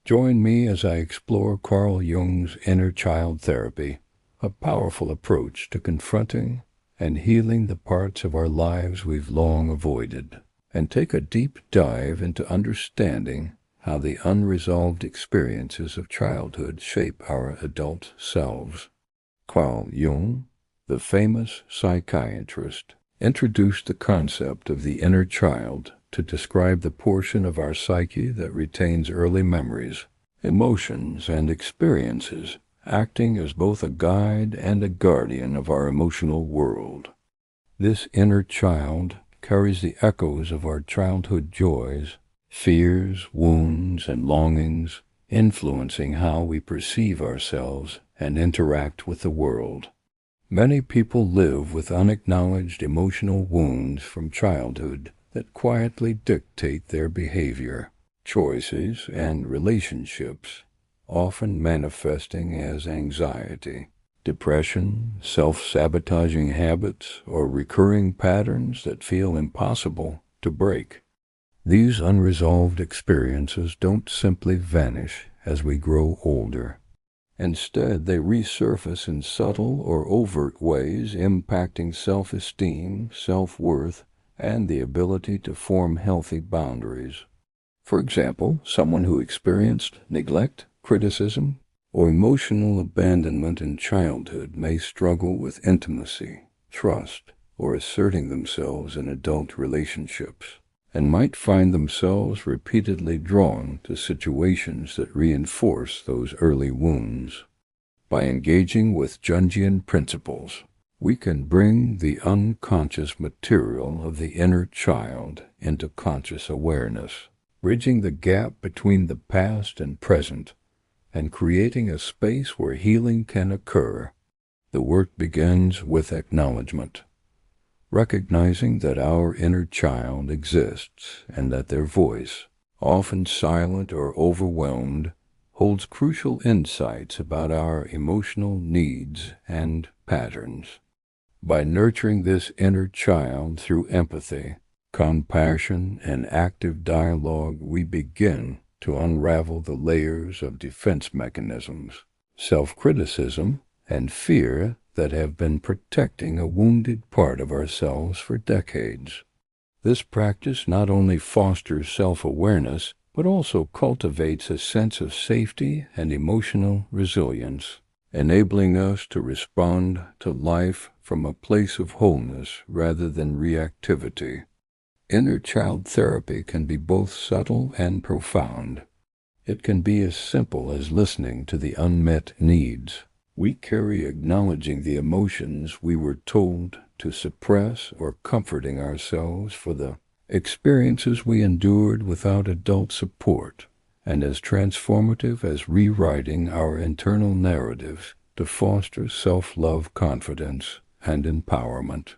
Join me as I explore Carl Jung's inner child therapy, a powerful approach to confronting and healing the parts of our lives we've long avoided, and take a deep dive into understanding how the unresolved experiences of childhood shape our adult selves. Carl Jung, the famous psychiatrist, introduced the concept of the inner child to describe the portion of our psyche that retains early memories, emotions, and experiences, acting as both a guide and a guardian of our emotional world. This inner child carries the echoes of our childhood joys, fears, wounds, and longings, influencing how we perceive ourselves and interact with the world. Many people live with unacknowledged emotional wounds from childhood that quietly dictate their behavior, choices, and relationships, often manifesting as anxiety, depression, self-sabotaging habits, or recurring patterns that feel impossible to break. These unresolved experiences don't simply vanish as we grow older. Instead, they resurface in subtle or overt ways, impacting self-esteem, self-worth, and the ability to form healthy boundaries. For example, someone who experienced neglect, criticism, or emotional abandonment in childhood may struggle with intimacy, trust, or asserting themselves in adult relationships, and might find themselves repeatedly drawn to situations that reinforce those early wounds. By engaging with Jungian principles, we can bring the unconscious material of the inner child into conscious awareness, bridging the gap between the past and present, and creating a space where healing can occur. The work begins with acknowledgement, recognizing that our inner child exists and that their voice, often silent or overwhelmed, holds crucial insights about our emotional needs and patterns. By nurturing this inner child through empathy, compassion, and active dialogue, we begin to unravel the layers of defense mechanisms, self-criticism, and fear that have been protecting a wounded part of ourselves for decades. This practice not only fosters self-awareness, but also cultivates a sense of safety and emotional resilience, enabling us to respond to life from a place of wholeness rather than reactivity. Inner child therapy can be both subtle and profound. It can be as simple as listening to the unmet needs we carry, acknowledging the emotions we were told to suppress, or comforting ourselves for the experiences we endured without adult support, and as transformative as rewriting our internal narratives to foster self-love, confidence, and empowerment.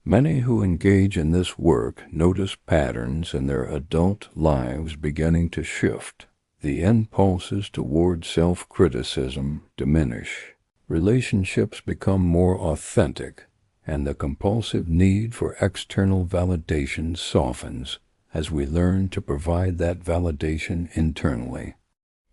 Many who engage in this work notice patterns in their adult lives beginning to shift. The impulses toward self-criticism diminish, relationships become more authentic, and the compulsive need for external validation softens as we learn to provide that validation internally.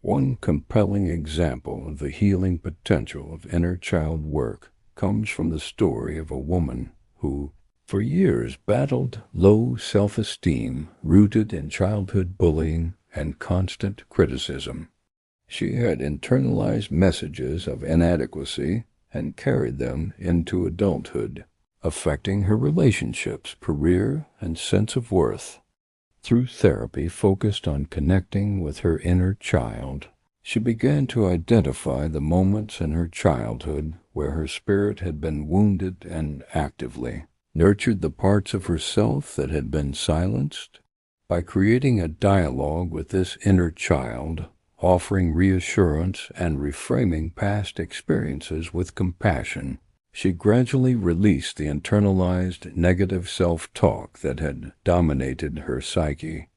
One compelling example of the healing potential of inner child work comes from the story of a woman who, for years, battled low self-esteem rooted in childhood bullying and constant criticism. She had internalized messages of inadequacy and carried them into adulthood, affecting her relationships, career, and sense of worth. Through therapy focused on connecting with her inner child, she began to identify the moments in her childhood where her spirit had been wounded and actively nurtured the parts of herself that had been silenced. By creating a dialogue with this inner child, offering reassurance and reframing past experiences with compassion, she gradually released the internalized negative self-talk that had dominated her psyche.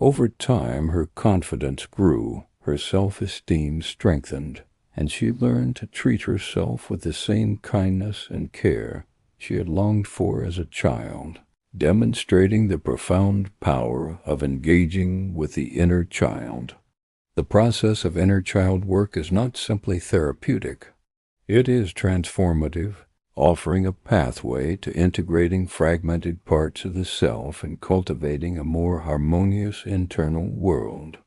Over time, her confidence grew, her self-esteem strengthened, and she learned to treat herself with the same kindness and care she had longed for as a child, demonstrating the profound power of engaging with the inner child. The process of inner child work is not simply therapeutic. It is transformative, offering a pathway to integrating fragmented parts of the self and cultivating a more harmonious internal world.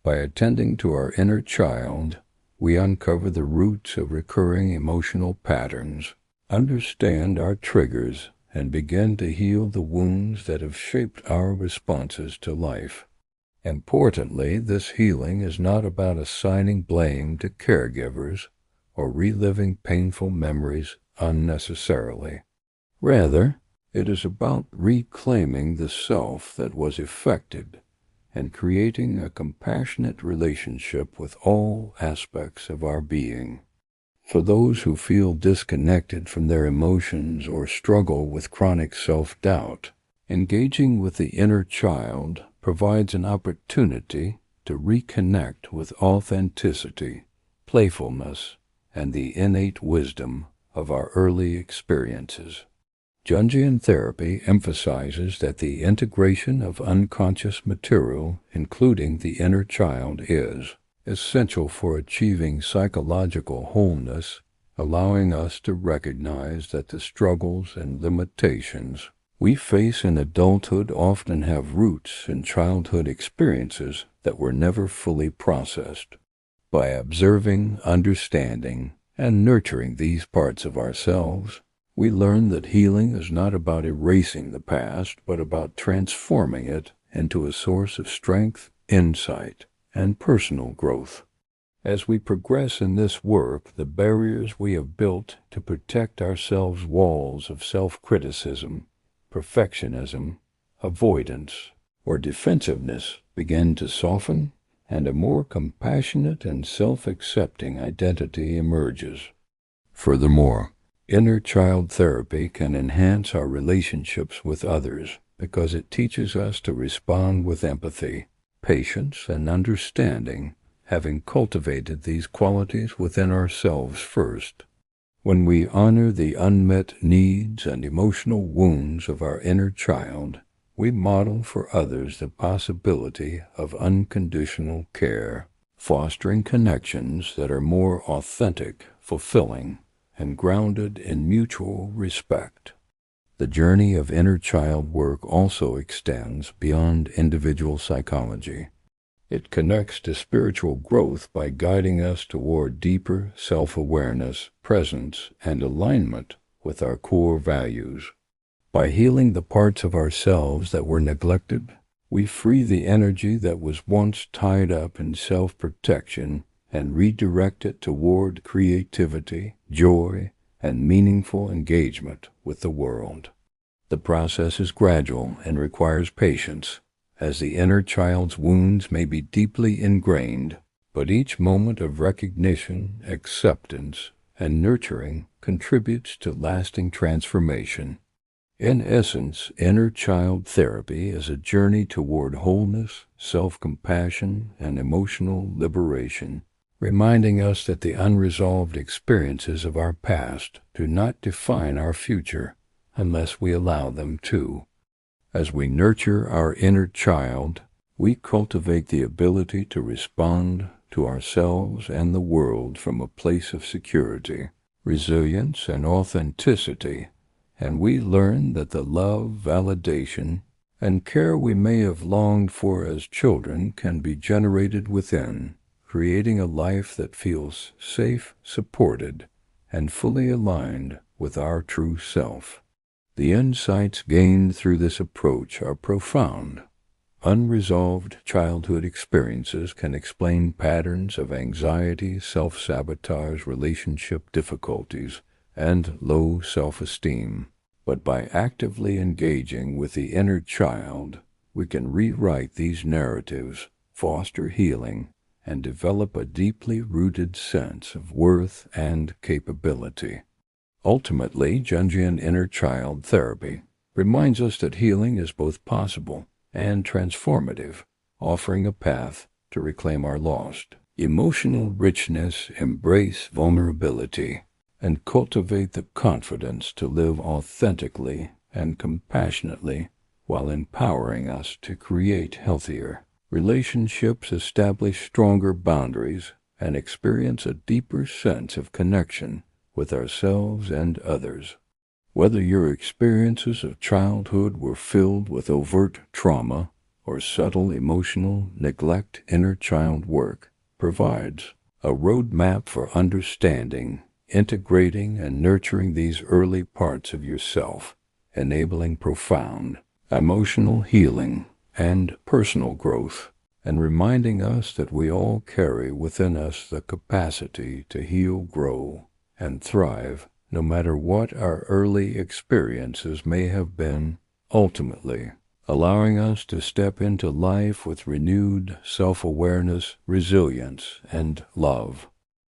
By attending to our inner child, we uncover the roots of recurring emotional patterns, understand our triggers, and begin to heal the wounds that have shaped our responses to life. Importantly, this healing is not about assigning blame to caregivers or reliving painful memories unnecessarily. Rather, it is about reclaiming the self that was affected and creating a compassionate relationship with all aspects of our being. For those who feel disconnected from their emotions or struggle with chronic self-doubt, engaging with the inner child provides an opportunity to reconnect with authenticity, playfulness, and the innate wisdom of our early experiences. Jungian therapy emphasizes that the integration of unconscious material, including the inner child, is essential for achieving psychological wholeness, allowing us to recognize that the struggles and limitations we face in adulthood often have roots in childhood experiences that were never fully processed. By observing, understanding, and nurturing these parts of ourselves, we learn that healing is not about erasing the past, but about transforming it into a source of strength, insight, and personal growth. As we progress in this work, the barriers we have built to protect ourselves, walls of self-criticism, perfectionism, avoidance, or defensiveness, begin to soften, and a more compassionate and self-accepting identity emerges. Furthermore, inner child therapy can enhance our relationships with others because it teaches us to respond with empathy, patience, and understanding, having cultivated these qualities within ourselves first. When we honor the unmet needs and emotional wounds of our inner child, we model for others the possibility of unconditional care, fostering connections that are more authentic, fulfilling, and grounded in mutual respect. The journey of inner child work also extends beyond individual psychology. It connects to spiritual growth by guiding us toward deeper self-awareness, presence, and alignment with our core values. By healing the parts of ourselves that were neglected, we free the energy that was once tied up in self-protection and redirect it toward creativity, joy, and meaningful engagement with the world. The process is gradual and requires patience, as the inner child's wounds may be deeply ingrained, but each moment of recognition, acceptance, and nurturing contributes to lasting transformation. In essence, inner child therapy is a journey toward wholeness, self-compassion, and emotional liberation, reminding us that the unresolved experiences of our past do not define our future unless we allow them to. As we nurture our inner child, we cultivate the ability to respond to ourselves and the world from a place of security, resilience, and authenticity, and we learn that the love, validation, and care we may have longed for as children can be generated within, creating a life that feels safe, supported, and fully aligned with our true self. The insights gained through this approach are profound. Unresolved childhood experiences can explain patterns of anxiety, self-sabotage, relationship difficulties, and low self-esteem. But by actively engaging with the inner child, we can rewrite these narratives, foster healing, and develop a deeply rooted sense of worth and capability. Ultimately, Jungian inner child therapy reminds us that healing is both possible and transformative, offering a path to reclaim our lost emotional richness, embrace vulnerability, and cultivate the confidence to live authentically and compassionately while empowering us to create healthier, Relationships establish stronger boundaries and experience a deeper sense of connection with ourselves and others. Whether your experiences of childhood were filled with overt trauma or subtle emotional neglect, inner child work provides a roadmap for understanding, integrating, and nurturing these early parts of yourself, enabling profound emotional healing and personal growth, and reminding us that we all carry within us the capacity to heal, grow, and thrive, no matter what our early experiences may have been, ultimately allowing us to step into life with renewed self-awareness, resilience, and love.